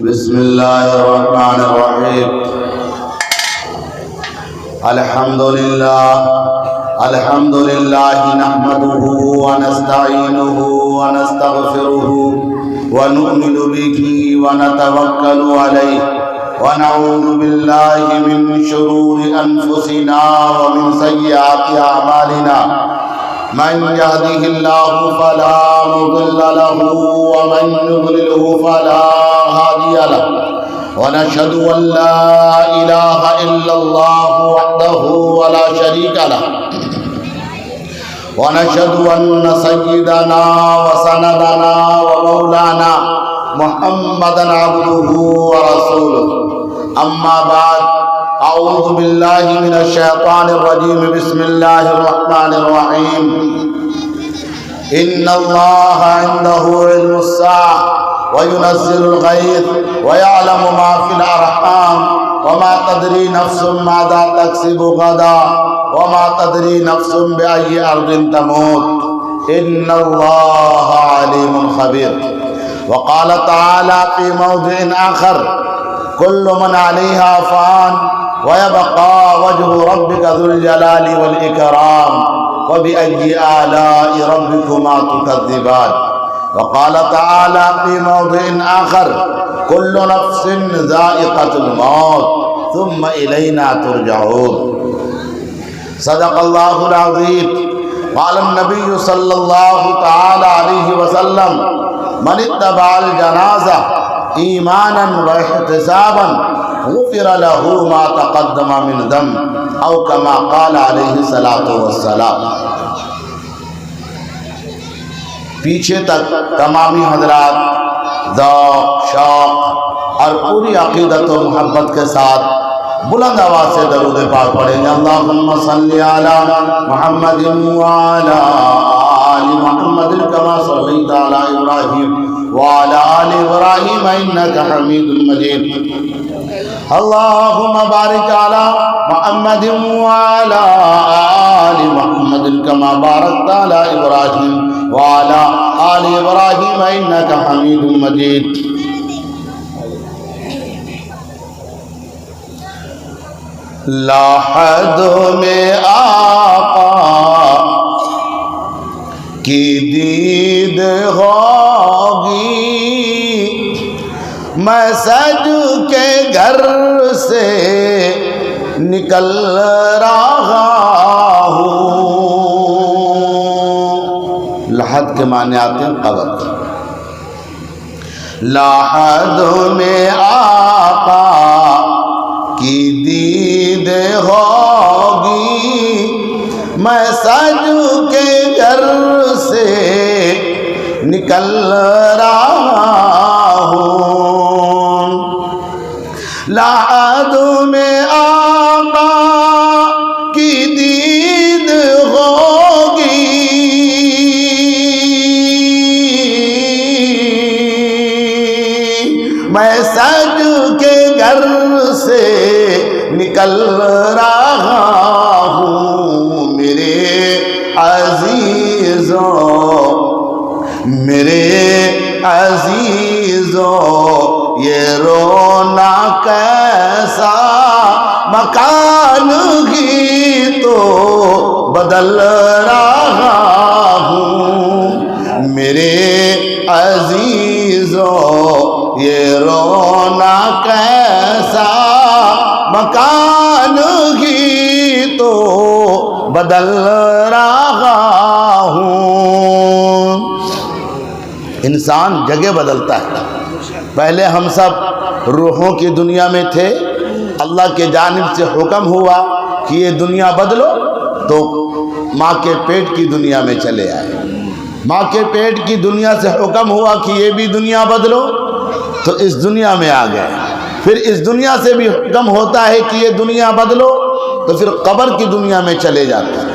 बिस्मिल्लाहिर्रहमानिर्रहीम। अल्हम्दुलिल्लाह नहमदुहु व नस्तईनुहु व नस्तगफिरुहु व नु'मिनु बिही व नतवक्कलु अलैहि व नऊज़ु बिल्लाहि मिन शुरूरि अनफुसिना व मिन सय्यिआति अअमालिना। मन यहदिहिल्लाहु फला मुदिल्ल लहु व मन युद्लिलहु फला हादिय लहु व नशहदु अन ला इलाहा इल्लल्लाहु वहदहु व ला शरीका लहु व नशहदु अन्न सय्यिदना व सनदना व मौलाना मुहम्मदन अब्दुहु व रसूलुहु। अम्मा बाद, अऊज़ु बिल्लाहि मिनश शैतानिर रजीम। बिस्मिल्लाहिर रहमानिर रहीम। इन्नल्लाह इंदहु इल्मुस्साअ व युनज़्ज़िलुल गैथ व यअलमु मा फिल अरहाम व मा तदरी नफ्सुम माज़ा तक्सिबु गदा व मा तदरी नफ्सुम बिअय्यि अर्दिन तमूत। इन्नल्लाह अलीमुन खबीर। व क़ाल तआला फ़ी मौज़िइन आख़र कुल्लु मन अलैहा फ़ान व यबक़ा वज्हु रब्बिका ज़ुल जलालि वल इकराम व बिअय्यि आलाइ रब्बिकुमा तुकज़्ज़िबान। व क़ाल तआला फ़ी मौज़िइन आख़र कुल्लु नफ्सिन ज़ाइक़तुल मौत थुम्मा इलैना तुरजऊन। सदक़ल्लाहुल अज़ीम। क़ाल नबिय्यु सल्लल्लाहु तआला अलैहि वसल्लम मन इत्तबअल जनाज़ा ईमानन व इहतिसाबन गुफ़िर लहू मा तक़द्दम मिन ज़ंब औ कमा क़ाल अलैहि सलातु वस्सलाम। पीछे तक तमामी हज़रात ज़ौक़ शौक़ और पूरी अक़ीदत व मोहब्बत के साथ बुलंद आवाज़ से दरूद पाक पढ़ेंगे। अल्लाहुम्मा सल्लि अला मुहम्मदिन व अला आलि मुहम्मदिन कमा सल्लैता अला इब्राहीम व अला आलि इब्राहीम इन्नका हमीदुम मजीद। अल्लाहुम्मा बारिक अला मुहम्मदिन व अला आलि मुहम्मदिन कमा बारकता अला इब्राहीम व अला आलि इब्राहीम इन्नका हमीदुम मजीद। लाहद में आका की दीद होगी, मैं सज के घर से निकल रहा हूँ। लाहद के माने आते हैं कब्र। लाहद में आका की दीद होगी, मैं सज के घर से निकल रहा हूँ। लाहद में आका की दीद होगी, मैं सज के घर से निकल रहा हूँ। मेरे अजीजों ये रोना कैसा मकान ही तो बदल रहा हूँ। मेरे अजीजों ये रोना कैसा मकान ही तो बदल रहा हूँ। इंसान जगह बदलता है। पहले हम सब रूहों की दुनिया में थे, अल्लाह के जानिब से हुक्म हुआ कि ये दुनिया बदलो, तो माँ के पेट की दुनिया में चले आए। माँ के पेट की दुनिया से हुक्म हुआ कि ये भी दुनिया बदलो, तो इस दुनिया में आ गए। फिर इस दुनिया से भी हुक्म होता है कि ये दुनिया बदलो, तो फिर कब्र की दुनिया में चले जाते हैं।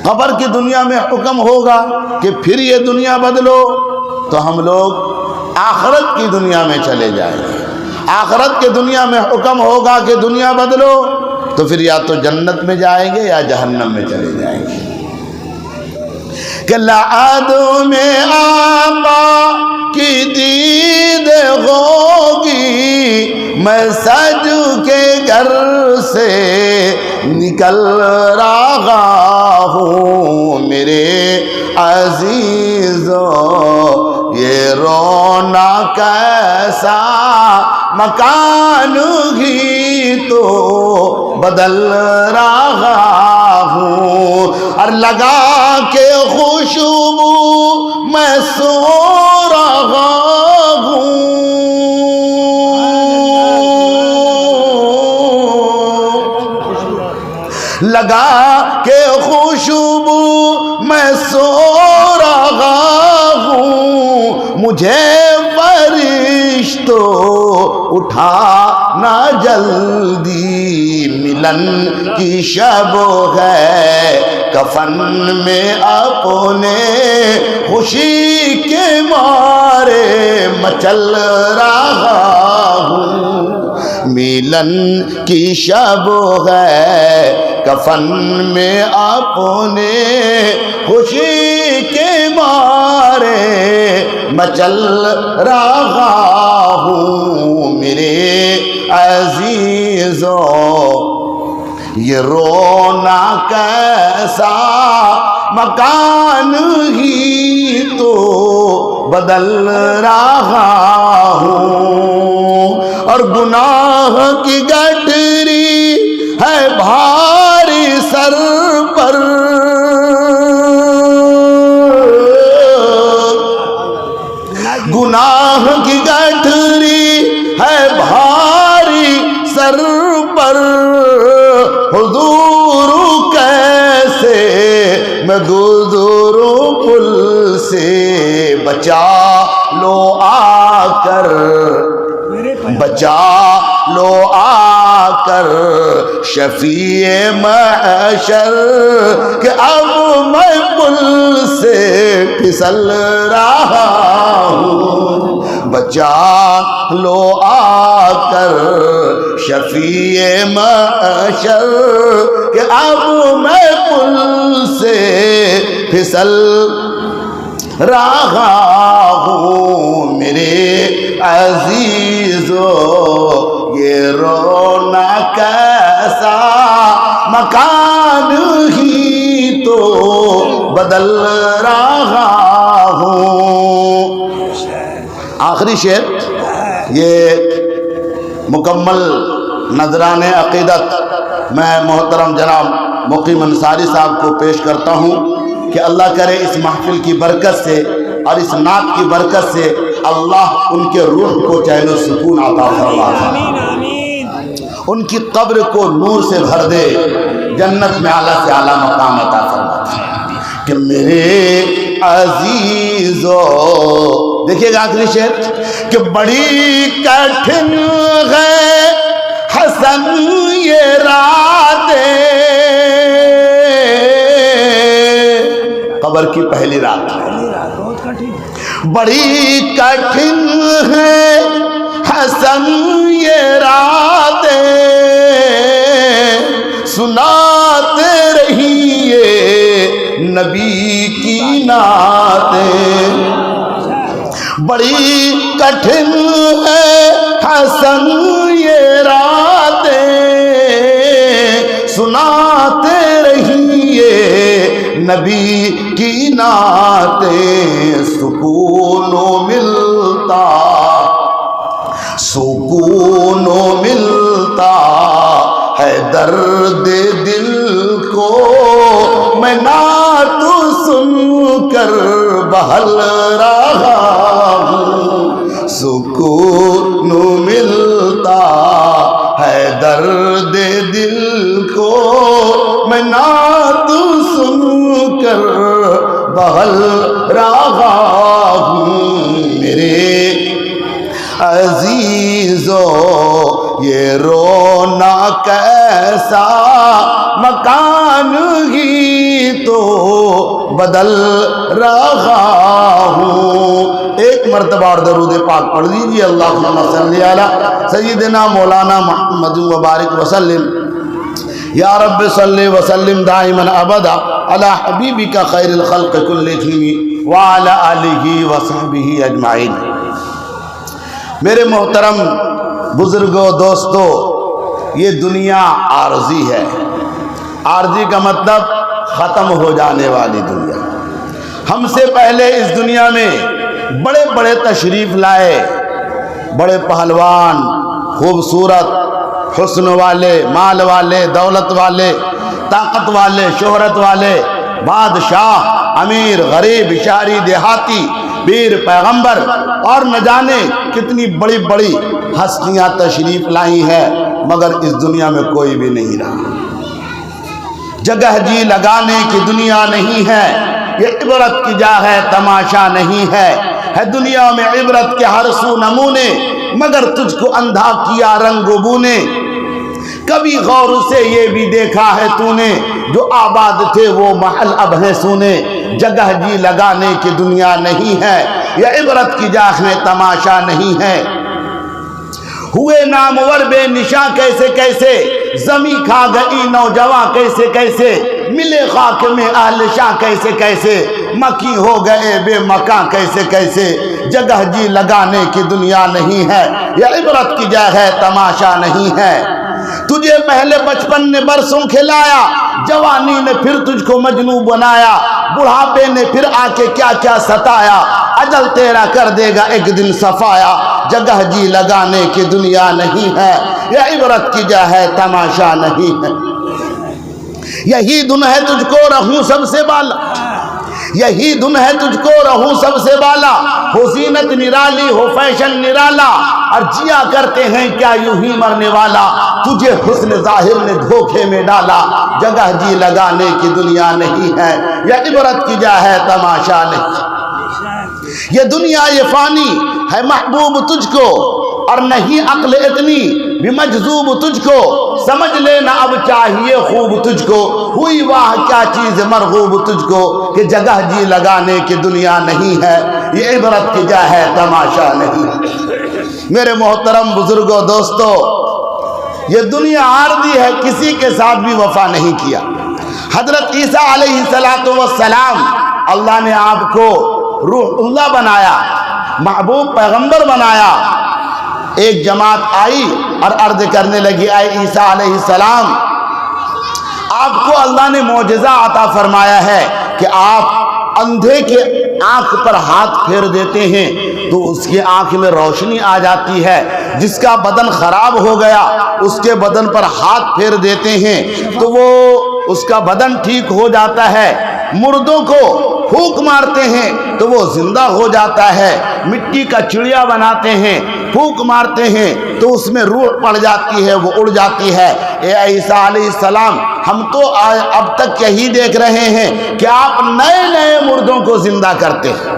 कब्र की दुनिया में हुक्म होगा कि फिर ये दुनिया बदलो, तो हम लोग आखिरत की दुनिया में चले जाएंगे। आखिरत की दुनिया में हुक्म होगा कि दुनिया बदलो, तो फिर या तो जन्नत में जाएंगे या जहन्नम में चले जाएंगे। कि लादों में आका की दीद होगी, मैं सज के घर से निकल रहा हूँ। मेरे अजीजों ये रोना कैसा मकान ही तो बदल रहा हूँ। और लगा के खुशबू मैं सो रहा हूँ। लगा के खुशबू मैं सो रहा हूँ। मुझे फरिश्तो उठा ना जल्दी, मिलन की शब है कफन में अपने खुशी के मारे मचल रहा हूँ। मिलन की शब है कफन में अपने खुशी के मारे मचल रहा हूँ। मेरे अजीजों ये रोना कैसा मकान ही तो बदल रहा हूँ। और गुनाह की गठरी है भारी सर पर, गुनाह की गठरी है भारी सर पर। हुजूर कैसे मैं गुजरूं पुल से, बचा लो आकर, बचा लो आकर शफीए महशर, कि अब मैं पुल से फिसल रहा हूँ। बचा लो आकर शफीए महशर, कि अब मैं पुल से फिसल रहा हूँ। मेरे अजीजों ये रोना कैसा मकान ही तो बदल रहा हूँ। आखिरी शेर ये मुकम्मल नजराने अकीदत मैं मोहतरम जनाब मुकीम अंसारी साहब को पेश करता हूँ कि अल्लाह करे इस महफिल की बरकत से और इस नात की बरकत से अल्लाह उनके रूह को चैन और सुकून अता फरमाए, उनकी कब्र को नूर से भर दे, जन्नत में आला से आला मकाम अता फरमाए। कि मेरे अजीजों, देखिएगा आखिरी शेर, कि बड़ी कठिन है हसन ये रातें, कब्र की पहली रात बड़ी कठिन है हसन ये रातें, सुनाते रहिए नबी की नातें। बड़ी कठिन है हसन ये रातें, सुनाते रहिए नबी की नातें। सुकून मिलता, सुकून मिलता है दर्द दिल को, मैं नात सुनकर बहल रहा हूँ। सुकून मिलता है दर्द दिल को, मैं नात सुनकर बहल रहा हूँ। मेरे अजीजों ये रोना कैसा मकान ही तो बदल रहा हूँ। एक मरतबा और दरूद पाक पढ़ लीजिए। अल्लाहुम्मा सल्ली अला सय्यिदिना मौलाना मुहम्मद व बारिक वसल्लिम या रब्बि सल्ली वसल्लिम दाइमन अबदा अला हबीबिका खैरिल खल्क़ कुल्लिहिम व अला आलिहि व सहबिहि अजमाइन। मेरे मोहतरम बुजुर्गों, दोस्तों, ये दुनिया आर्जी है। आर्जी का मतलब ख़त्म हो जाने वाली दुनिया। हमसे पहले इस दुनिया में बड़े बड़े तशरीफ़ लाए, बड़े पहलवान, खूबसूरत, हुस्न वाले, माल वाले, दौलत वाले, ताकत वाले, शोहरत वाले, बादशाह, अमीर, गरीब, शहरी, देहाती, वीर, पैगंबर और न जाने कितनी बड़ी बड़ी हस्तियां तशरीफ लाई हैं, मगर इस दुनिया में कोई भी नहीं रहा। जगह जी लगाने की दुनिया नहीं है, ये इबरत की जा है, तमाशा नहीं है दुनिया में इबरत के हर सू नमूने, मगर तुझको अंधा किया रंगोबू ने। कभी गौर से ये भी देखा है तूने, जो आबाद थे वो महल अब हैं सूने। जगह जी लगाने की दुनिया नहीं है, यह इबरत की जा है, तमाशा नहीं है। हुए नामवर बेनिशा कैसे कैसे, जमी खा गई नौजवां कैसे कैसे, मिले खाक में अहल शाह कैसे कैसे, मकी हो गए बेमका कैसे कैसे। जगह जी लगाने की दुनिया नहीं है, यह इबरत की जा है, तमाशा नहीं है। तुझे पहले बचपन ने बरसों खिलाया, जवानी ने फिर तुझको मजनू बनाया, बुढ़ापे ने फिर आके क्या क्या सताया, अजल तेरा कर देगा एक दिन सफाया। जगह जी लगाने की दुनिया नहीं है, यह इबरत की जा है, तमाशा नहीं है। यही धुन है तुझको रहूं सबसे बाला, यही धुन है तुझको रहूं सबसे बाला। हो जीनत निराली, हो फैशन निराला, और जिया करते हैं क्या यूं ही मरने वाला। तुझे हुस्न जाहिर ने धोखे में डाला, जगह जी लगाने की दुनिया नहीं है, यह इबरत की जा है, तमाशा नहीं। ये दुनिया ये फानी है महबूब तुझको, और नहीं अक्ल इतनी भी मजजूब तुझको। समझ लेना अब चाहिए खूब तुझको, हुई वाह क्या चीज मरगूब तुझको, कि जगह जी लगाने की दुनिया नहीं है, ये इबरत की जा है, तमाशा नहीं। मेरे मोहतरम बुजुर्गों, दोस्तों, ये दुनिया आर्जी है, किसी के साथ भी वफा नहीं किया। हजरत ईसा अलैहिस्सलातु वस्सलाम, अल्लाह ने आपको रूहुल्लाह बनाया, महबूब पैगंबर बनाया। एक जमात आई और अर्ज करने लगी, ऐ ईसा अलैहिस्सलाम, आपको अल्लाह ने मौजज़ा अता फरमाया है कि आप अंधे के आंख पर हाथ फेर देते हैं तो उसकी आंख में रोशनी आ जाती है। जिसका बदन खराब हो गया उसके बदन पर हाथ फेर देते हैं तो वो उसका बदन ठीक हो जाता है। मुर्दों को फूंक मारते हैं तो वो जिंदा हो जाता है। मिट्टी का चिड़िया बनाते हैं, फूंक मारते हैं तो उसमें रूह पड़ जाती है, वो उड़ जाती है। ए ईसा अलैहिस्सलाम, हम तो अब तक यही देख रहे हैं कि आप नए नए मुर्दों को जिंदा करते हैं।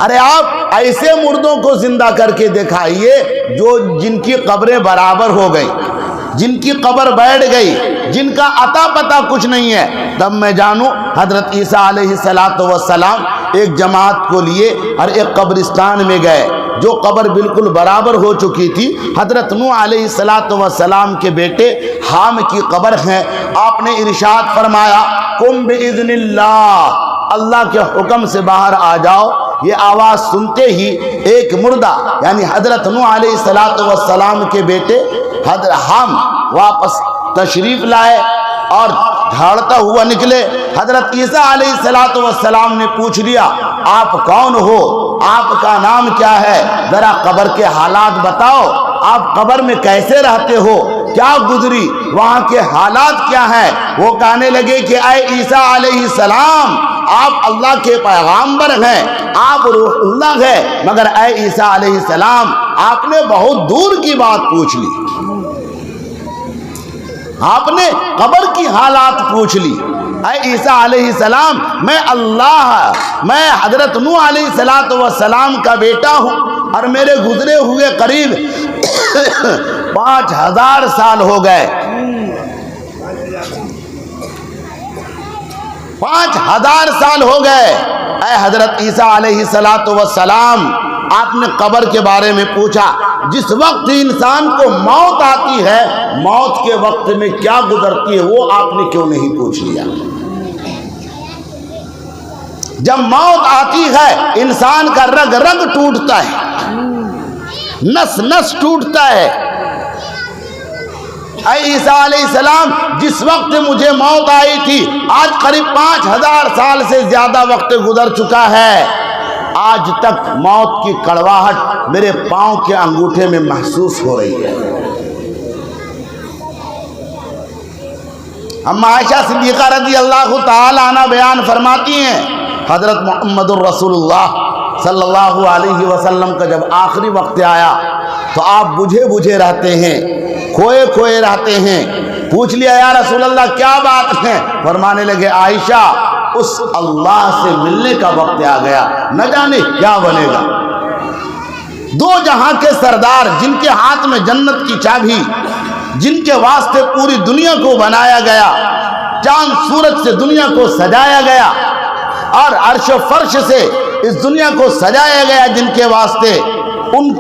अरे आप ऐसे मुर्दों को जिंदा करके दिखाइए जो जिनकी कब्रें बराबर हो गई, जिनकी कब्र बैठ गई, जिनका अता पता कुछ नहीं है, तब मैं जानूं। हजरत ईसा अलैहिस्सलातु वस्सलाम एक जमात को लिए और एक कब्रिस्तान में गए जो कब्र बिल्कुल बराबर हो चुकी थी। हजरत नूह अलैहिस्सलातु वस्सलाम के बेटे हाम की कब्र है। आपने इरशाद फरमाया, कुम बिइज़्निल्लाह, अल्लाह के हुक्म से बाहर आ जाओ। ये आवाज़ सुनते ही एक मुर्दा यानी हजरत नूह अलैहिस्सलातु वस्सलाम के बेटे हजरत हाम वापस तशरीफ लाए और झाड़ता हुआ निकले। हजरत ईसा अलैहिस्सलातु वस्सलाम ने पूछ लिया, आप कौन हो, आपका नाम क्या है, जरा कब्र के हालात बताओ, आप कब्र में कैसे रहते हो, क्या गुजरी, वहाँ के हालात क्या हैं। वो कहने लगे कि ऐ ईसा अलैहिस्सलाम, आप अल्लाह के पैगंबर हैं, आप रूहुल्लाह हैं, मगर ऐ ईसा अलैहिस्सलाम, आपने बहुत दूर की बात पूछ ली, आपने कब्र की हालात पूछ ली। ऐ ईसा अलैहिस्सलाम, मैं हजरत नूह अलैहिस्सलातु वस्सलाम का बेटा हूँ और मेरे गुजरे हुए करीब 5000 साल हो गए। 5000 साल हो गए। ऐ हजरत ईसा अलैहिस्सलातु वस्सलाम, आपने कब्र के बारे में पूछा। जिस वक्त इंसान को मौत आती है, मौत के वक्त में क्या गुजरती है वो आपने क्यों नहीं पूछ लिया। जब मौत आती है इंसान का रग रग टूटता है, नस नस टूटता है। ईसा अलैहिस्सलाम जिस वक्त मुझे मौत आई थी, आज करीब 5000 साल से ज्यादा वक्त गुजर चुका है, आज तक मौत की कड़वाहट मेरे पांव के अंगूठे में महसूस हो रही है। अम्मा आयशा सिद्दीक़ा रज़ी अल्लाह ताला अन्हा बयान फरमाती हैं, हज़रत मुहम्मदुर रसूलुल्लाह सल्लल्लाहु अलैहि वसल्लम का जब आखिरी वक्त आया तो आप बुझे बुझे रहते हैं, खोए खोए रहते हैं। पूछ लिया या रसूल अल्लाह क्या बात है? फरमाने लगे आयशा, उस अल्लाह से मिलने का वक्त आ गया, न जाने क्या बनेगा। दो जहां के सरदार, जिनके हाथ में जन्नत की चाबी, जिनके वास्ते पूरी दुनिया को बनाया गया, चांद सूरज से दुनिया को सजाया गया और अर्श फर्श से इस दुनिया को सजाया गया, जिनके वास्ते उन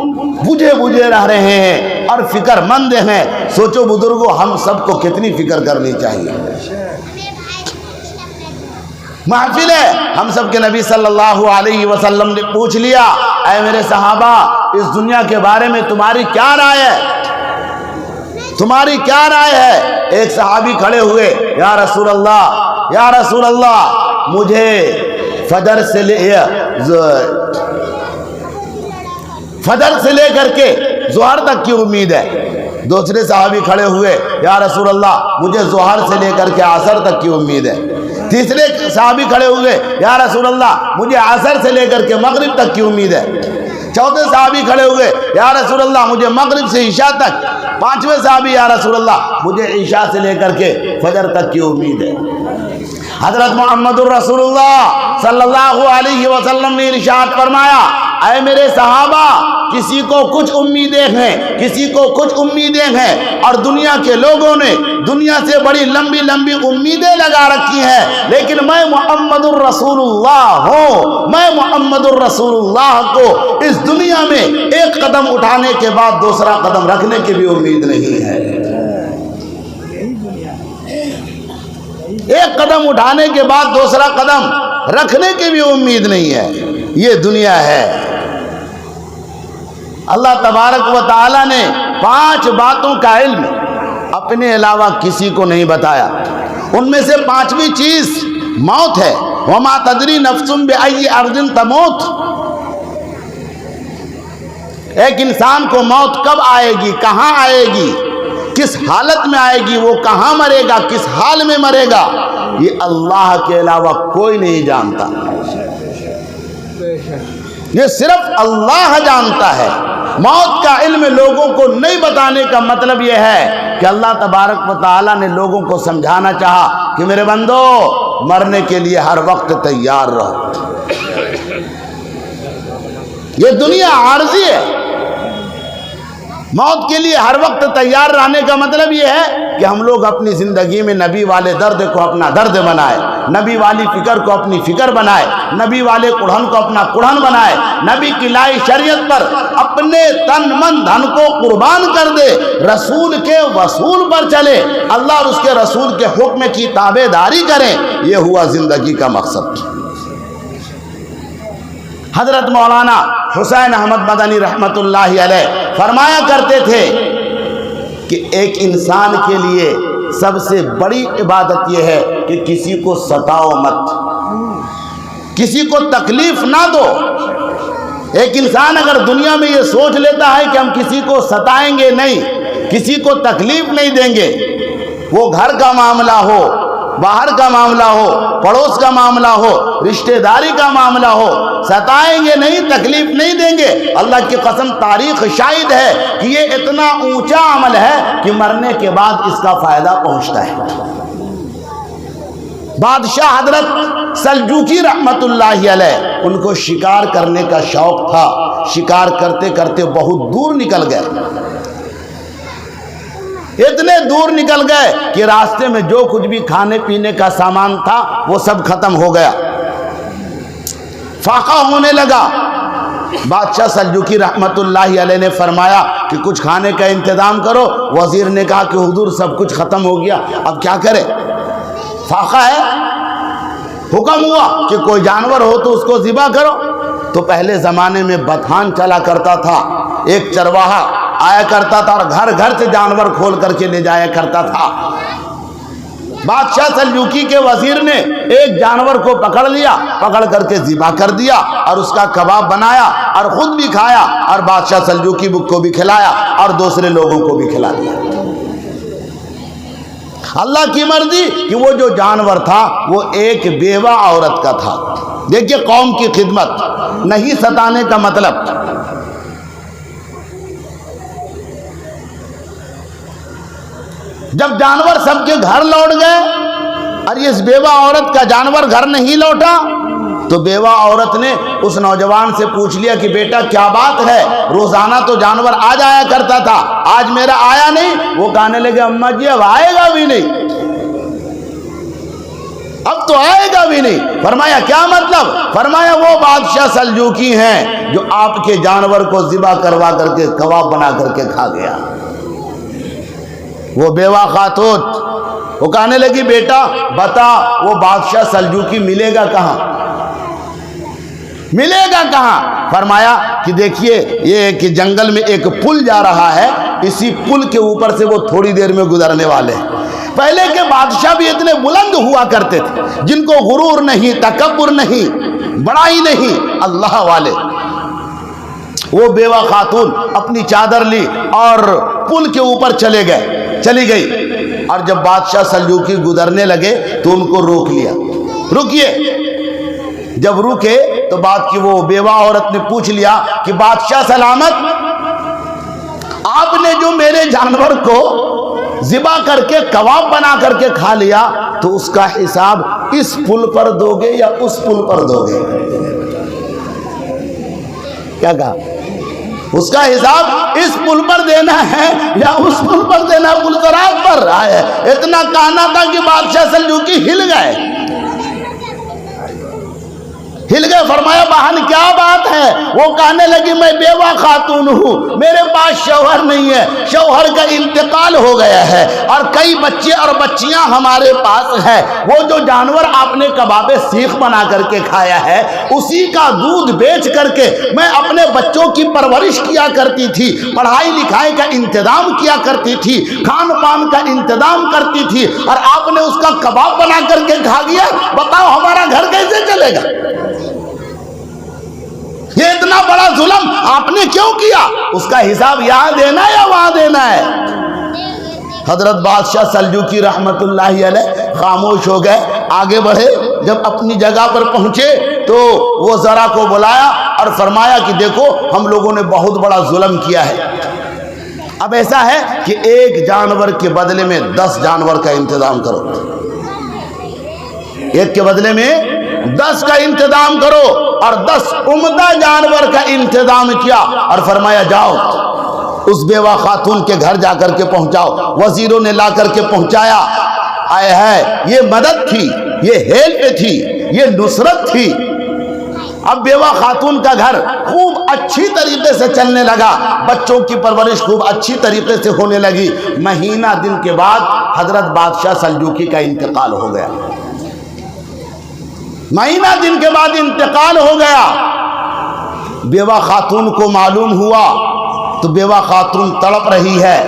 बुझे बुझे रह रहे हैं और फिक्रमंद हैं। सोचो बुजुर्गों, हम सबको कितनी फिक्र करनी चाहिए। महफिल है, हम सब के नबी सल्लल्लाहु अलैहि वसल्लम ने पूछ लिया, ऐ मेरे सहाबा, इस दुनिया के बारे में तुम्हारी क्या राय है? तुम्हारी क्या राय है? एक सहाबी खड़े हुए, या रसूल अल्लाह, या रसूल अल्लाह, मुझे फजर से लेकर के ज़ोहर तक की उम्मीद है। दूसरे सहाबी खड़े हुए, या रसूल अल्लाह, मुझे ज़ोहर से लेकर के असर तक की उम्मीद है। तीसरे सहाबी खड़े हुए, या रसूल अल्लाह, मुझे असर से लेकर के मगरिब तक की उम्मीद है। चौथे साहबी खड़े हुए, या रसूल अल्लाह, मुझे मगरिब से ईशा तक। पांचवें साहबी, या रसूल अल्लाह, मुझे ईशा से लेकर के फजर तक की उम्मीद है। हजरत मुहम्मदुर रसूलुल्लाह सल्लल्लाहु अलैहि वसल्लम ने इरशाद फरमाया, ऐ मेरे सहाबा, किसी को कुछ उम्मीदें हैं, किसी को कुछ उम्मीदें हैं, और दुनिया के लोगों ने दुनिया से बड़ी लंबी लंबी उम्मीदें लगा रखी हैं, लेकिन मैं मुहम्मदुर रसूलुल्लाह हूँ। मैं मुहम्मदुर रसूलुल्लाह को इस दुनिया में एक कदम उठाने के बाद दूसरा कदम रखने की भी उम्मीद नहीं है। एक कदम उठाने के बाद दूसरा कदम रखने की भी उम्मीद नहीं है। ये दुनिया है। अल्लाह तबारक व तआला ने 5 बातों का इल्म अपने अलावा किसी को नहीं बताया। उनमें से 5वीं चीज मौत है। वमा तदरी नफ्सुम बिअय्यि अर्दिन तमूत। एक इंसान को मौत कब आएगी, कहाँ आएगी, किस हालत में आएगी, वो कहाँ मरेगा, किस हाल में मरेगा, ये अल्लाह के अलावा कोई नहीं जानता। ये सिर्फ अल्लाह जानता है। मौत का इल्म लोगों को नहीं बताने का मतलब यह है कि अल्लाह तबारक व तआला ने लोगों को समझाना चाहा कि मेरे बंदो, मरने के लिए हर वक्त तैयार रहो। ये दुनिया आर्जी है। मौत के लिए हर वक्त तैयार रहने का मतलब यह है कि हम लोग अपनी ज़िंदगी में नबी वाले दर्द को अपना दर्द बनाए, नबी वाली फिक्र को अपनी फिक्र बनाए, नबी वाले कुढ़न को अपना कुढ़न बनाए, नबी की लाई शरीयत पर अपने तन मन धन को कुर्बान कर दे, रसूल के वसूल पर चले, अल्लाह और उसके रसूल के हुक्म की ताबेदारी करें। यह हुआ ज़िंदगी का मकसद। हजरत मौलाना हुसैन अहमद मदनी रहमतुल्लाहि अलैह फरमाया करते थे कि एक इंसान के लिए सबसे बड़ी इबादत यह है कि किसी को सताओ मत, किसी को तकलीफ ना दो। एक इंसान अगर दुनिया में ये सोच लेता है कि हम किसी को सताएंगे नहीं, किसी को तकलीफ नहीं देंगे, वो घर का मामला हो, बाहर का मामला हो, पड़ोस का मामला हो, रिश्तेदारी का मामला हो, सताएंगे नहीं, तकलीफ नहीं देंगे, अल्लाह की कसम तारीख शाहिद है कि ये इतना ऊंचा अमल है कि मरने के बाद इसका फायदा पहुंचता है। बादशाह हजरत सल्जूकी रहमतुल्लाहि अलैह, उनको शिकार करने का शौक था। शिकार करते करते बहुत दूर निकल गए। इतने दूर निकल गए कि रास्ते में जो कुछ भी खाने पीने का सामान था वो सब खत्म हो गया, फाका होने लगा। बादशाह सल्जूकी रहमतुल्लाहि अलैह ने फरमाया कि कुछ खाने का इंतजाम करो। वजीर ने कहा कि हुजूर सब कुछ खत्म हो गया, अब क्या करें, फाका है। हुक्म हुआ कि कोई जानवर हो तो उसको ज़िबा करो। तो पहले ज़माने में बथान चला करता था, एक चरवाहा आया करता था और घर घर से जानवर खोल करके ले जाया करता था। बादशाह सल्जूकी के वजीर ने एक जानवर को पकड़ लिया, पकड़ करके ज़िबा कर दिया और उसका कबाब बनाया और ख़ुद भी खाया और बादशाह सल्जूकी को भी खिलाया और दूसरे लोगों को भी खिला दिया। अल्लाह की मर्जी कि वो जो जानवर था वो एक बेवा औरत का था। देखिए कौम की खिदमत, नहीं सताने का मतलब। जब जानवर सबके घर लौट गए और इस बेवा औरत का जानवर घर नहीं लौटा, तो बेवा औरत ने उस नौजवान से पूछ लिया कि बेटा क्या बात है, रोजाना तो जानवर आ जाया करता था, आज मेरा आया नहीं। वो कहने लगे अम्मा जी अब आएगा भी नहीं, अब तो आएगा भी नहीं। फरमाया क्या मतलब? फरमाया वो बादशाह सल्जूकी हैं जो आपके जानवर को ज़िबा करवा करके कबाब बना करके खा गया। वो बेवा खातून वो कहने लगी बेटा बता वो बादशाह सल्जूकी मिलेगा कहाँ, मिलेगा कहाँ? फरमाया कि देखिए ये कि जंगल में एक पुल जा रहा है, इसी पुल के ऊपर से वो थोड़ी देर में गुजरने वाले हैं। पहले के बादशाह भी इतने बुलंद हुआ करते थे जिनको गुरूर नहीं, तकब्बुर नहीं, बड़ाई नहीं, अल्लाह वाले। वो बेवा खातून अपनी चादर ली और पुल के ऊपर चली गई। और जब बादशाह सल्जूकी गुजरने लगे तो उनको रोक लिया, रुकिए। जब रुके तो बात की वो बेवा औरत ने पूछ लिया कि बादशाह सलामत, आपने जो मेरे जानवर को ज़िबा करके कबाब बना करके खा लिया तो उसका हिसाब इस पुल पर दोगे या उस पुल पर दोगे? क्या कहा? उसका हिसाब इस पुल पर देना है या उस पुल पर देना? पुल तो रात पर रहा है। इतना कहना था कि बादशाह सल्जूकी हिल गए। फरमाया बहन क्या बात है? वो कहने लगी मैं बेवा खातून हूँ, मेरे पास शौहर नहीं है, शौहर का इंतकाल हो गया है और कई बच्चे और बच्चियां हमारे पास है। वो जो जानवर आपने कबाबे सीख बना करके खाया है उसी का दूध बेच करके मैं अपने बच्चों की परवरिश किया करती थी, पढ़ाई लिखाई का इंतजाम किया करती थी, खान पान का इंतजाम करती थी और आपने उसका कबाब बना करके खा गया। बताओ हमारा घर कैसे चलेगा? ये इतना बड़ा जुल्म आपने क्यों किया? उसका हिसाब यहां देना है या वहां देना है? हजरत बादशाह सल्जूकी रहमतुल्लाहि अलैह खामोश हो गए, आगे बढ़े। जब अपनी जगह पर पहुंचे तो वो जरा को बुलाया और फरमाया कि देखो हम लोगों ने बहुत बड़ा जुल्म किया है। अब ऐसा है कि एक जानवर के बदले में 10 जानवर का इंतजाम करो, एक के बदले में 10 का इंतजाम करो और 10 उम्दा जानवर का इंतजाम किया और फरमाया जाओ उस बेवा खातून के घर जाकर के पहुंचाओ। वजीरों ने ला करके पहुंचाया। आए है ये मदद थी, ये हेल्प थी, ये नुसरत थी। अब बेवा खातून का घर खूब अच्छी तरीके से चलने लगा, बच्चों की परवरिश खूब अच्छी तरीके से होने लगी। महीना दिन के बाद हजरत बादशाह सल्जूकी का इंतकाल हो गया। महीना दिन के बाद इंतकाल हो गया। बेवा खातून को मालूम हुआ तो बेवा खातून तड़प रही है,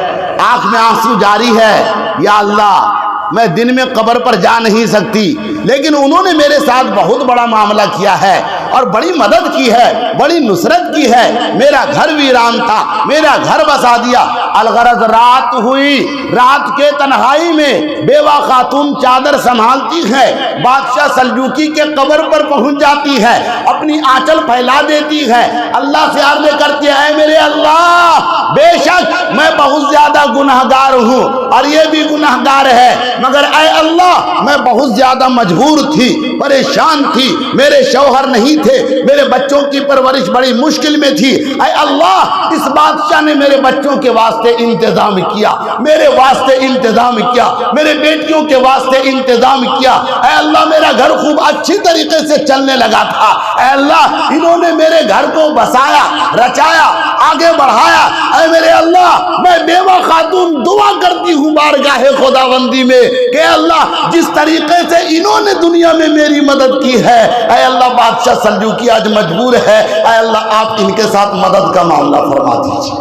आंख में आंसू जारी है। या अल्लाह मैं दिन में कब्र पर जा नहीं सकती, लेकिन उन्होंने मेरे साथ बहुत बड़ा मामला किया है और बड़ी मदद की है, बड़ी नुसरत की है। मेरा घर वीरान था, मेरा घर बसा दिया। अलगरज रात हुई, रात के तन्हाई में बेवा खातून चादर संभालती है, बादशाह सल्जूकी के कब्र पर पहुंच जाती है, अपनी आंचल फैला देती है, अल्लाह से अर्ज़ करती है मेरे अल्लाह बेशक मैं बहुत ज्यादा गुनहगार हूँ और ये भी गुनहगार है, मगर ऐ अल्लाह मैं बहुत ज्यादा मजबूर थी, परेशान थी, मेरे शौहर नहीं थे, मेरे बच्चों की परवरिश बड़ी मुश्किल में थी। ऐ अल्लाह इस बादशाह ने मेरे बच्चों के वास्ते इंतजाम किया, मेरे वास्ते इंतजाम किया, मेरे बेटियों के वास्ते इंतजाम किया। ऐ अल्लाह मेरा घर खूब अच्छी तरीके से चलने लगा था। ऐ अल्लाह इन्होंने मेरे घर को बसाया, रचाया, आगे बढ़ाया। ऐ मेरे अल्लाह अल्लाह मैं बेवा खातून दुआ करती हूँ बारगाह खुदाबंदी में कि अल्लाह जिस तरीके से इन्होंने दुनिया में मेरी मदद की है, ऐ अल्लाह बादशाह सल्जूकी आज मजबूर है, ऐ अल्लाह आप इनके साथ मदद का मामला फरमा दीजिए,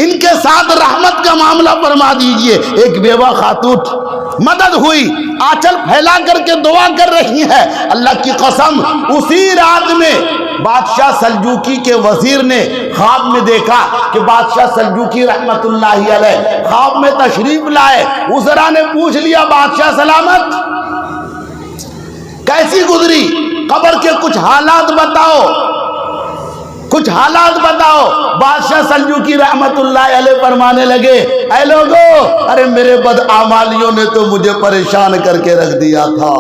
इनके साथ रहमत का मामला फरमा दीजिए। एक बेवा खातून मदद हुई, आंचल फैला करके दुआ कर रही है। अल्लाह की कसम उसी रात में बादशाह सल्जूकी के वजीर ने ख्वाब में देखा कि बादशाह सल्जूकी रहमतुल्लाहि अलैह ख्वाब में तशरीफ लाए। उज़रा ने पूछ लिया बादशाह सलामत, कैसी गुजरी, कब्र के कुछ हालात बताओ, कुछ हालात बताओ। बादशाह सल्जूकी रहमतुल्लाह अलैह फरमाने लगे, ऐ लोगो, अरे मेरे बदआमालियों ने तो मुझे परेशान करके रख दिया था,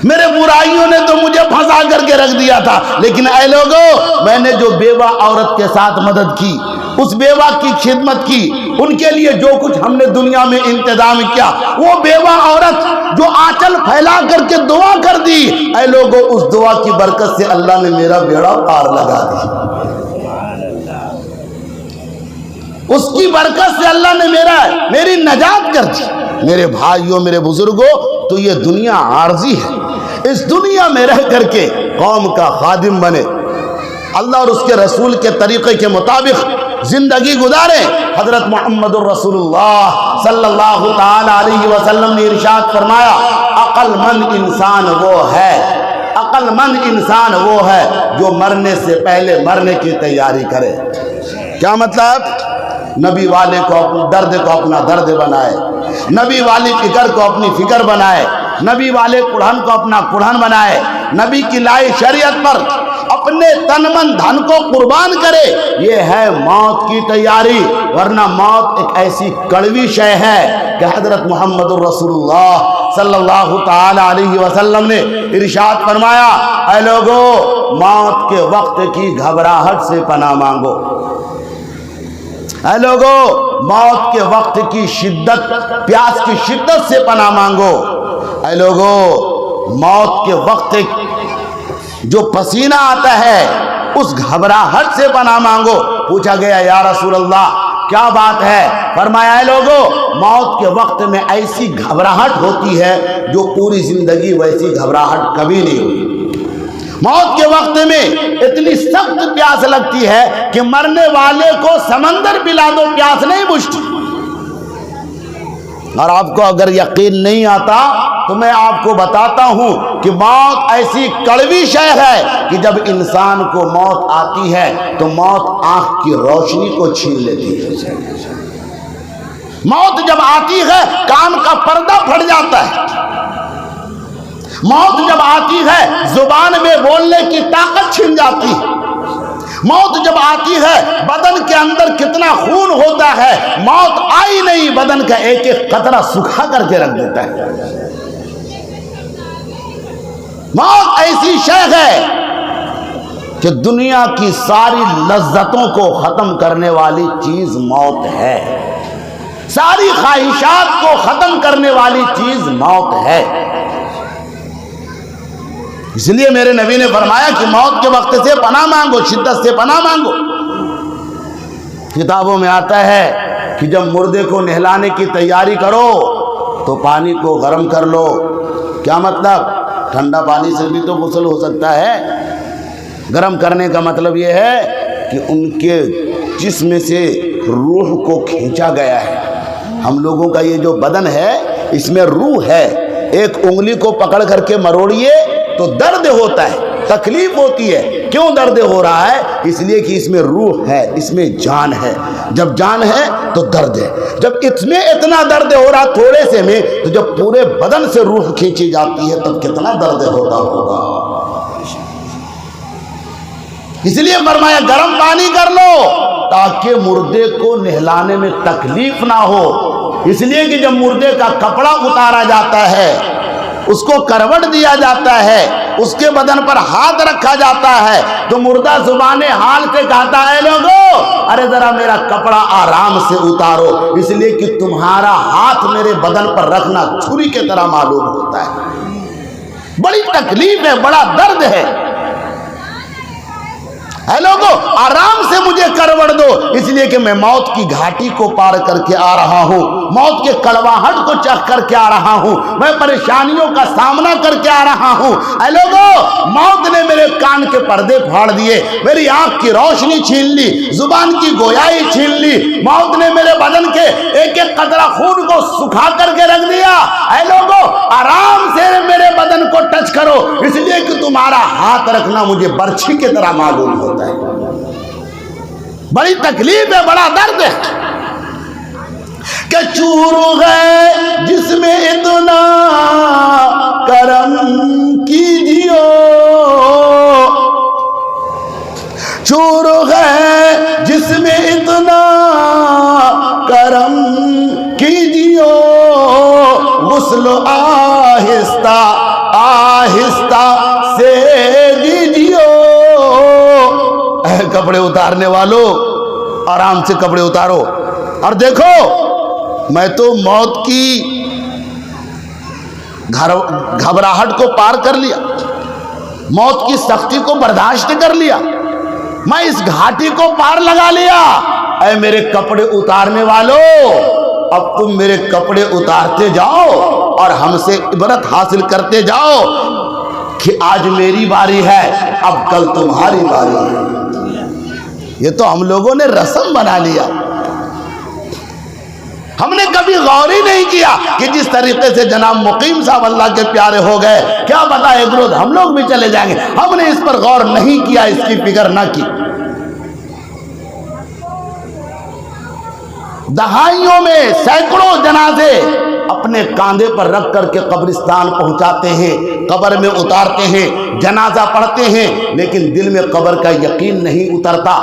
मेरे बुराइयों ने तो मुझे फंसा करके रख दिया था, लेकिन ऐ लोगो, मैंने जो बेवा औरत के साथ मदद की, उस बेवा की खिदमत की, उनके लिए जो कुछ हमने दुनिया में इंतजाम किया, वो बेवा औरत जो आंचल फैला करके दुआ कर दी, ऐ लोगो, उस दुआ की बरकत से अल्लाह ने मेरा बेड़ा पार लगा दिया, उसकी बरकत से अल्लाह ने मेरी नजात कर दी। मेरे भाइयों, मेरे बुजुर्गों, तो ये दुनिया आर्जी है, इस दुनिया में रह करके कौम का खादिम बने, अल्लाह और उसके रसूल के तरीके के मुताबिक जिंदगी गुजारे। हजरत मोहम्मद रसूलुल्लाह सल्लल्लाहु ताला अलैहि वसल्लम ने इरशाद फरमाया, अक्लमंद इंसान वो है, अक्लमंद इंसान वो है जो मरने से पहले मरने की तैयारी करे। क्या मतलब? नबी वाले को अपने दर्द को अपना दर्द बनाए, नबी वाली फिक्र को अपनी फिक्र बनाए, नबी वाले कुरान को अपना कुरान बनाए, नबी की लाई शरीयत पर अपने तन मन धन को कुर्बान करे। ये है मौत की तैयारी, वरना मौत एक ऐसी कड़वी शय है कि हजरत मोहम्मद रसूलुल्लाह सल्लल्लाहु ताला अलैहि वसल्लम ने इरशाद फरमाया, ऐ लोगो, मौत के वक्त की घबराहट से पनाह मांगो, ऐ लोगो, मौत के वक्त की शिद्दत, प्यास की शिद्दत से पनाह मांगो, ऐ लोगो, मौत के वक्त जो पसीना आता है उस घबराहट से पनाह मांगो। पूछा गया, या रसूल अल्लाह, क्या बात है? फरमाया, ऐ लोगो, मौत के वक्त में ऐसी घबराहट होती है जो पूरी जिंदगी वैसी घबराहट कभी नहीं हुई। मौत के वक्त में इतनी सख्त प्यास लगती है कि मरने वाले को समंदर पिला दो, प्यास नहीं बुझती। और आपको अगर यकीन नहीं आता तो मैं आपको बताता हूं कि मौत ऐसी कड़वी शय है कि जब इंसान को मौत आती है तो मौत आंख की रोशनी को छीन लेती है। मौत जब आती है कान का पर्दा फट जाता है। मौत जब आती है जुबान में बोलने की ताकत छिन जाती है। मौत जब आती है बदन के अंदर कितना खून होता है, मौत आई नहीं, बदन का एक एक कतरा सुखा करके रख देता है। मौत ऐसी शय है कि दुनिया की सारी लज्जतों को खत्म करने वाली चीज मौत है, सारी ख्वाहिशात को खत्म करने वाली चीज मौत है। इसलिए मेरे नबी ने फरमाया कि मौत के वक्त से पनाह मांगो, शिद्दत से पनाह मांगो। किताबों में आता है कि जब मुर्दे को नहलाने की तैयारी करो तो पानी को गर्म कर लो। क्या मतलब? ठंडा पानी से भी तो गुस्ल हो सकता है। गर्म करने का मतलब यह है कि उनके जिस्म से रूह को खींचा गया है। हम लोगों का ये जो बदन है इसमें रूह है। एक उंगली को पकड़ करके मरोड़िए तो दर्द होता है, तकलीफ होती है। क्यों दर्द हो रहा है? इसलिए कि इसमें रूह है, इसमें जान है। जब जान है तो दर्द है। जब इसमें इतना दर्द हो रहा थोड़े से में, तो जब पूरे बदन से रूह खींची जाती है तब कितना दर्द होता होगा। इसलिए फरमाया गर्म पानी कर लो ताकि मुर्दे को नहलाने में तकलीफ ना हो। इसलिए कि जब मुर्दे का कपड़ा उतारा जाता है, उसको करवट दिया जाता है, उसके बदन पर हाथ रखा जाता है, तो मुर्दा जुबाने हाल से कहता है, लोगो अरे जरा मेरा कपड़ा आराम से उतारो, इसलिए कि तुम्हारा हाथ मेरे बदन पर रखना छुरी की तरह मालूम होता है। बड़ी तकलीफ है, बड़ा दर्द है। है लोगों, आराम से मुझे करवट दो, इसलिए कि मैं मौत की घाटी को पार करके आ रहा हूं, मौत के कड़वाहट को चख करके आ रहा हूं, मैं परेशानियों का सामना करके आ रहा हूं। है लोगों, मौत ने मेरे कान के पर्दे फाड़ दिए, मेरी आंख की रोशनी छीन ली, जुबान की गोयाई छीन ली, मौत ने मेरे बदन के एक एक कतरा खून को सुखा करके रख दिया। है लोगों, आराम से मेरे बदन को टच करो, इसलिए कि तुम्हारा हाथ रखना मुझे बर्छी की तरह मालूम होता है। बड़ी तकलीफ है, बड़ा दर्द है कि चूर है जिसमें इतना करम कीजियो, चूर है जिसमें इतना करम कीजियो, गुस्ल आहिस्ता आहिस्ता से दीजियो। कपड़े उतारने वालों, आराम से कपड़े उतारो। और देखो, मैं तो मौत की घबराहट को पार कर लिया, मौत की सख्ती को बर्दाश्त कर लिया, मैं इस घाटी को पार लगा लिया। ऐ मेरे कपड़े उतारने वालों, अब तुम मेरे कपड़े उतारते जाओ और हमसे इबरत हासिल करते जाओ कि आज मेरी बारी है, अब कल तुम्हारी बारी है। ये तो हम लोगों ने रस्म बना लिया, हमने कभी गौर ही नहीं किया कि जिस तरीके से जनाब मुकीम साहब अल्लाह के प्यारे हो गए, क्या पता एक रोज हम लोग भी चले जाएंगे। हमने इस पर गौर नहीं किया, इसकी फिक्र ना की। दहाइयों में सैकड़ों जनाजे अपने कांधे पर रख करके कब्रिस्तान पहुंचाते हैं, कब्र में उतारते हैं, जनाजा पढ़ते हैं, लेकिन दिल में कब्र का यकीन नहीं उतरता,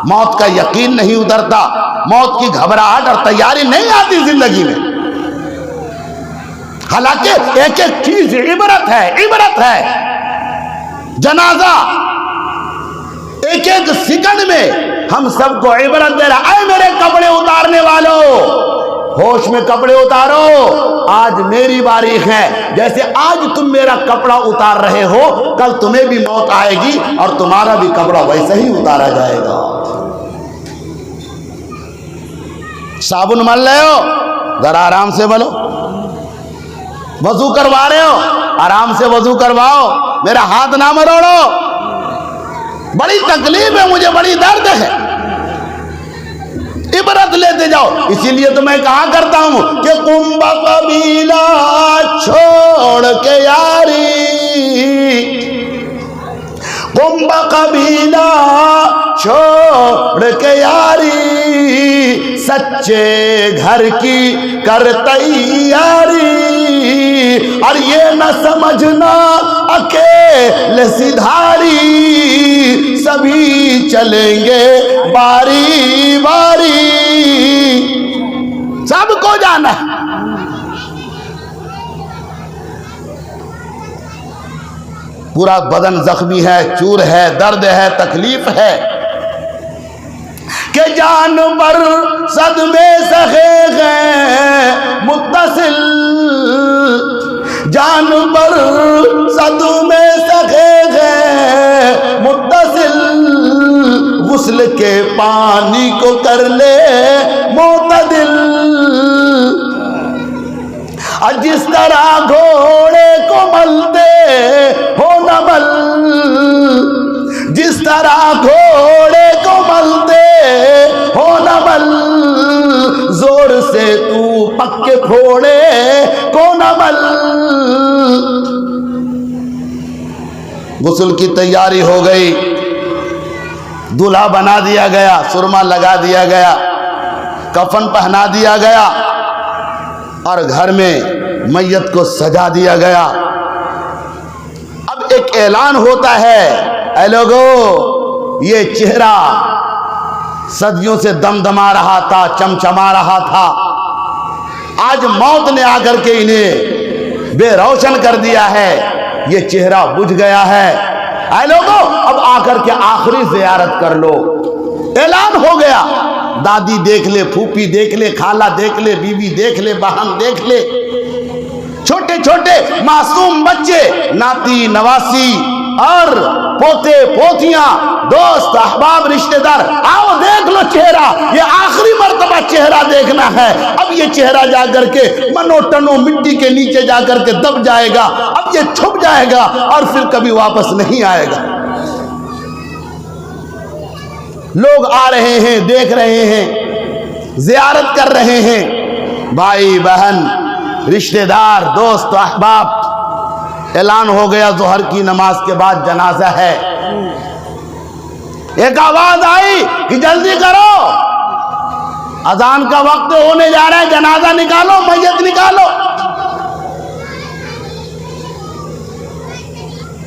मौत का यकीन नहीं उतरता, मौत की घबराहट और तैयारी नहीं आती जिंदगी में। हालांकि एक एक चीज इबरत है, इबरत है। जनाजा एक एक सेकंड में हम सबको इबरत दे रहा है। मेरे कपड़े उतारने वालों, होश में कपड़े उतारो, आज मेरी बारी है। जैसे आज तुम मेरा कपड़ा उतार रहे हो, कल तुम्हें भी मौत आएगी और तुम्हारा भी कपड़ा वैसे ही उतारा जाएगा। साबुन मल रहे हो, जरा आराम से बोलो। वजू करवा रहे हो, आराम से वजू करवाओ, मेरा हाथ ना मरोड़ो। बड़ी तकलीफ है मुझे, बड़ी दर्द है, इबरत लेते जाओ। इसीलिए तो मैं कहा करता हूं कि कुंभ कबीला छोड़ के यारी, कुंभ कबीला छोड़ के यारी, सच्चे घर की कर तैयारी। और ये न समझना अकेले सिधारी, सभी चलेंगे बारी बारी, सबको जाना। पूरा बदन जख्मी है, चूर है, दर्द है, तकलीफ है कि जानवर सदमे सहे गए मुत्तसिल, जानवर सदमे सहे गए मुत्तसिल, गुस्ल के पानी को कर ले मोतदिल। और जिस तरह घोड़े को मलते हो नमल, जिस तरह घोड़े को मलते हो नमल, जोर से तू पक्के फोड़े को नमल। गुस्ल की तैयारी हो गई, दूल्हा बना दिया गया, सुरमा लगा दिया गया, कफन पहना दिया गया और घर में मैयत को सजा दिया गया। अब एक ऐलान होता है, ऐ लोगों, ये चेहरा सदियों से दमदमा रहा था, चमचमा रहा था, आज मौत ने आकर के इन्हें बेरोशन कर दिया है, ये चेहरा बुझ गया है। ऐ लोगों, अब आकर के आखिरी ज़ियारत कर लो। ऐलान हो गया, दादी देख ले, फूफी देख ले, खाला देख ले, बीवी देख ले, बहन देख ले, छोटे छोटे मासूम बच्चे, नाती नवासी और पोते पोतियां, दोस्त अहबाब, रिश्तेदार, आओ देख लो चेहरा, ये आखिरी मर्तबा चेहरा देखना है। अब ये चेहरा जाकर के मनो टनो मिट्टी के नीचे जाकर के दब जाएगा, अब ये छुप जाएगा और फिर कभी वापस नहीं आएगा। लोग आ रहे हैं, देख रहे हैं, जियारत कर रहे हैं, भाई बहन, रिश्तेदार, दोस्त अहबाब। ऐलान हो गया जोहर की नमाज के बाद जनाजा है। एक आवाज आई कि जल्दी करो, अजान का वक्त होने जा रहा है, जनाजा निकालो, मैयत निकालो।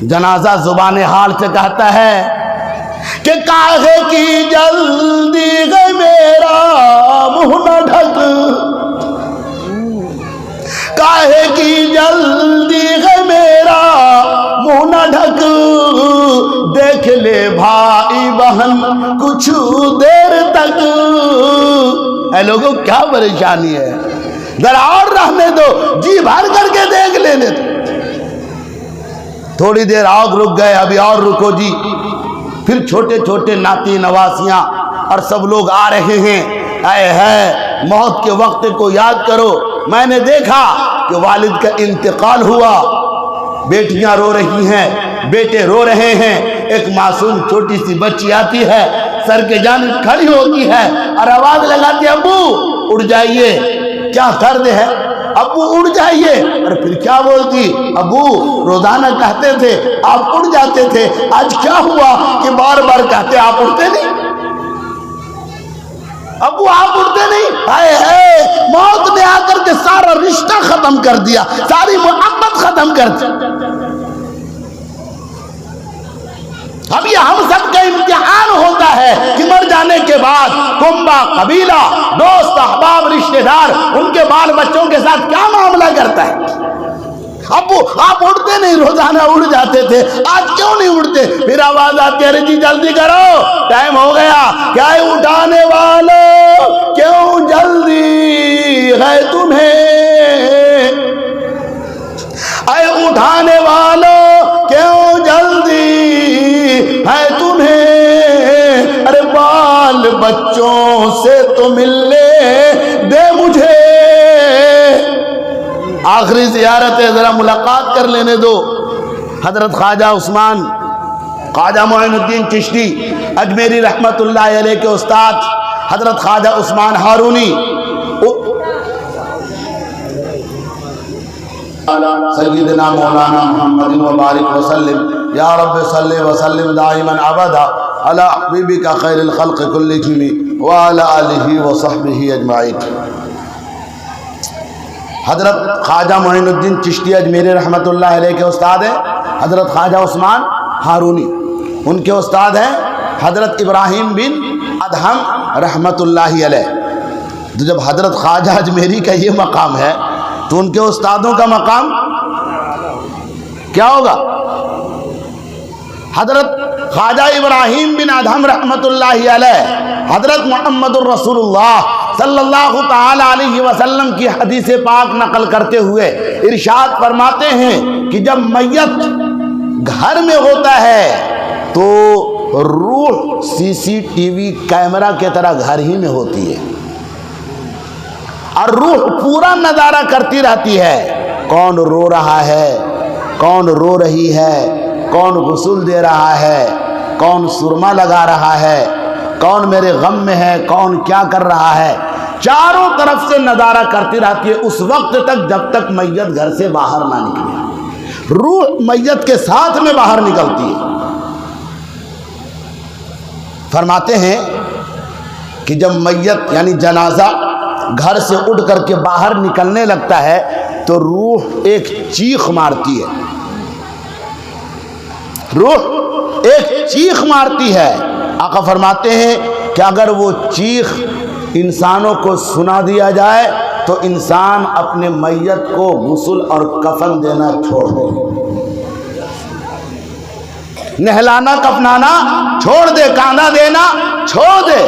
जनाजा जुबान हाल से कहता है कि काहे की जल्दी है मेरा मुंह न ढक, काहे की जल्दी है मेरा मुंह न ढक, देख ले भाई बहन कुछ देर तक। ऐ लोगों क्या परेशानी है, जरा और रहने दो, जी भर करके देख लेने दो। थोड़ी देर और रुक गए, अभी और रुको जी। फिर छोटे छोटे नाती नवासियां और सब लोग आ रहे हैं। आए है मौत के वक्त को याद करो। मैंने देखा कि वालिद का इंतकाल हुआ, बेटियां रो रही हैं, बेटे रो रहे हैं। एक मासूम छोटी सी बच्ची आती है, सर के जानिब खड़ी होती है और आवाज लगाती है, अब्बू उड़ जाइए, क्या दर्द है, अब्बू उड़ जाइए। और फिर क्या बोलती, अब्बू रोजाना कहते थे आप उड़ जाते थे, आज क्या हुआ कि बार बार कहते आप उड़ते नहीं, अब्बू आप उड़ते नहीं। हाय है, मौत ने आकर के सारा रिश्ता खत्म कर दिया, सारी मोहब्बत खत्म कर दी। अब ये हम सबका इम्तिहान होता है कि मर जाने के बाद कुंबा, कबीला, दोस्त अहबाब, रिश्तेदार, उनके बाल बच्चों के साथ क्या मामला करता है। अब्बू आप उड़ते नहीं, रोजाना उड़ जाते थे, आज क्यों नहीं उड़ते। फिर आवाज आती है, अरे जी जल्दी करो, टाइम हो गया। क्या है उठाने वालों, क्यों जल्दी है तुम्हें, अरे उठाने वालों क्यों जल्दी है तुम्हें, अरे बाल बच्चों से तो मिलने दे मुझे। आखिरी ज़ियारत है, जरा मुलाकात कर लेने दो। हजरत ख्वाजा उस्मान, ख्वाजा मोइनुद्दीन चिश्ती अजमेरी रहमतुल्लाह अलैह के उस्ताद हजरत ख्वाजा उस्मान हारूनी, सय्यदना मौलाना मुहम्मद व बारिक वसल्लिम या रब्बि सल्लि व सल्लिम दाइमन अबदा अला हबीबिका खैरिल खल्क़ कुल्लिहिम व अला आलिहि व सहबिहि अजमाइन। हजरत ख्वाजा मोइनुद्दीन चिश्ती अजमेरी रहमतुल्लाह अलैह के उस्ताद है हजरत ख्वाजा उस्मान हारूनी, उनके उस्ताद हैं हजरत इब्राहिम बिन अदहम रहमतुल्लाह अलैह। तो जब हजरत ख्वाजा अजमेरी का ये मकाम है तो उनके उस्तादों का मकाम क्या होगा। हजरत ख्वाजा इब्राहिम बिन अदहम रहमतुल्लाह अलैह हजरत मोहम्मदुर रसूलुल्लाह सल्लल्लाहु ताला अलैहि वसल्लम की हदीस पाक नकल करते हुए इरशाद फरमाते हैं कि जब मैयत घर में होता है तो रूह सीसीटीवी कैमरा के तरह घर ही में होती है और रूह पूरा नजारा करती रहती है, कौन रो रहा है, कौन रो रही है, कौन गुस्ल दे रहा है, कौन सुरमा लगा रहा है, कौन मेरे गम में है, कौन क्या कर रहा है। चारों तरफ से नजारा करती रहती है उस वक्त तक जब तक मैयत घर से बाहर ना निकले। रूह मैयत के साथ में बाहर निकलती है। फरमाते हैं कि जब मैयत यानी जनाजा घर से उठ करके बाहर निकलने लगता है तो रूह एक चीख मारती है, रूह एक चीख मारती है। आका फरमाते हैं कि अगर वो चीख इंसानों को सुना दिया जाए तो इंसान अपने मैयत को गुस्ल और कफन देना छोड़ दे, नहलाना कफनाना छोड़ दे, कांधा देना छोड़ दे।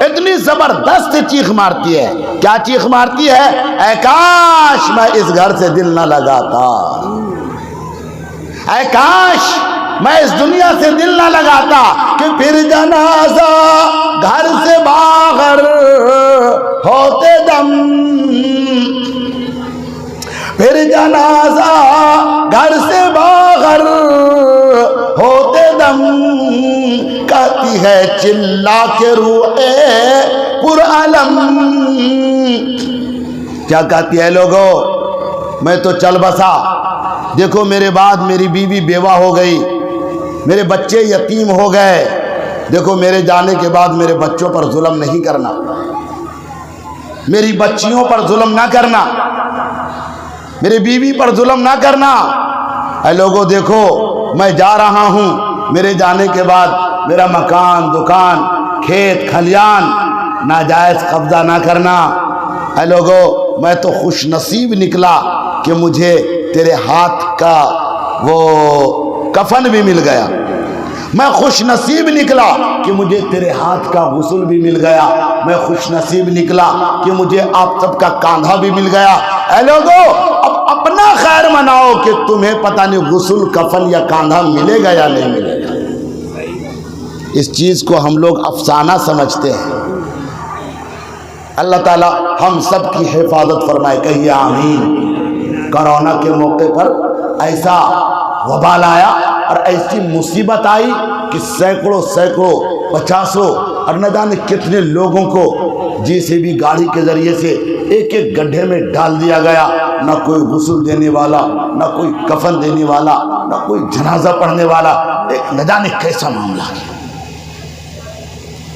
इतनी जबरदस्त चीख मारती है। क्या चीख मारती है, ऐ काश मैं इस घर से दिल न लगाता, ऐ काश मैं इस दुनिया से दिल ना लगाता कि फिर जनाजा घर से बाहर होते दम, फिर जनाजा घर से बाहर होते दम, कहती है चिल्ला के रूहे पुरअलम। क्या कहती है लोगों, मैं तो चल बसा, देखो मेरे बाद मेरी बीवी बेवा हो गई, मेरे बच्चे यतीम हो गए, देखो मेरे जाने के बाद मेरे बच्चों पर जुल्म नहीं करना, मेरी बच्चियों पर जुल्म ना करना, मेरी बीवी पर जुल्म ना करना। ऐ लोगों देखो मैं जा रहा हूँ, मेरे जाने के बाद मेरा मकान, दुकान, खेत खलियान नाजायज कब्जा ना करना। ऐ लोगों मैं तो खुश नसीब निकला कि मुझे तेरे हाथ का वो कफन भी मिल गया, मैं खुश नसीब निकला कि मुझे तेरे हाथ का गुस्ल भी मिल गया, मैं खुश नसीब निकला कि मुझे आप सबका कांधा भी मिल गया। ऐ लोगों अब अपना खैर मनाओ कि तुम्हें पता नहीं गुस्ल, कफन या कांधा मिलेगा या नहीं मिलेगा। इस चीज को हम लोग अफसाना समझते हैं। अल्लाह ताला हम सब की हिफाजत फरमाए, कहिए आमीन। कोरोना के मौके पर ऐसा वबाल आया और ऐसी मुसीबत आई कि सैकड़ों सैकड़ों, पचासों और न जाने कितने लोगों को जेसीबी गाड़ी के जरिए से एक एक गड्ढे में डाल दिया गया। न कोई गुस्ल देने वाला, न कोई कफन देने वाला, न कोई जनाजा पढ़ने वाला, एक न जाने कैसा मामला है।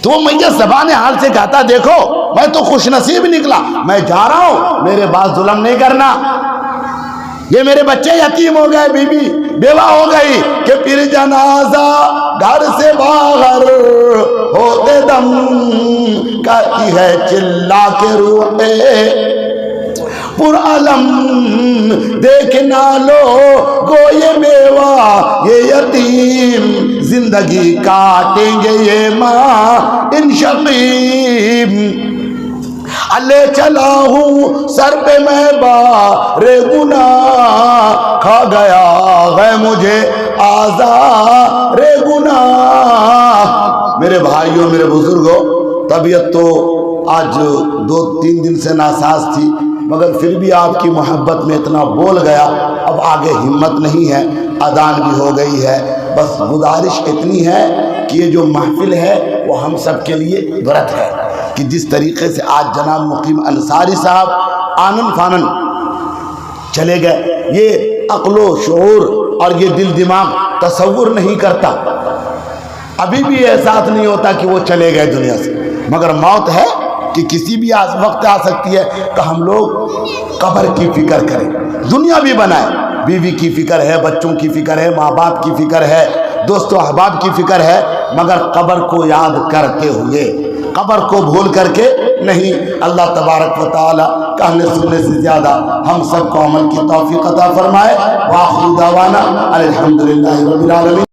तो मैं ये ज़बान हाल से कहता देखो मैं तो खुश नसीब निकला, मैं जा रहा हूं, मेरे बाद जुल्म नहीं करना। ये मेरे बच्चे यतीम हो गए, बीवी बेवा हो गई कि फिर जनाजा घर से बाहर होते दम, कहती है चिल्ला के रूहे पुरअलम, देखना लो गो ये बेवा ये यतीम, जिंदगी काटेंगे ये माँ इन शकीम। अल्ले चला हूँ सर पे मैं बारे गुना, खा गया है मुझे आज़ारे गुना। मेरे भाइयों, मेरे बुजुर्गों, तबीयत तो आज 2-3 दिन से नासाज थी, मगर फिर भी आपकी मोहब्बत में इतना बोल गया, अब आगे हिम्मत नहीं है, अदान भी हो गई है। बस गुजारिश इतनी है कि ये जो महफिल है वो हम सब के लिए व्रत है कि जिस तरीके से आज जनाब मुकीम अंसारी साहब आनन फानन चले गए, ये अक्लो शऊर और ये दिल दिमाग तसव्वुर नहीं करता, अभी भी एहसास नहीं होता कि वो चले गए दुनिया से। मगर मौत है कि किसी भी वक्त आ सकती है, तो हम लोग कब्र की फिक्र करें। दुनिया भी बनाए, बीवी की फिक्र है, बच्चों की फिक्र है, माँ बाप की फिक्र है, दोस्तों अहबाब की फिक्र है, मगर कब्र को याद करते हुए, कब्र को भूल करके नहीं। अल्लाह तबारक व तआला कहने सुनने से ज़्यादा हम सबको अमल की तौफीक अता फरमाए। व आखिर दावाना अल्हम्दुलिल्लाहि रब्बिल आलमीन।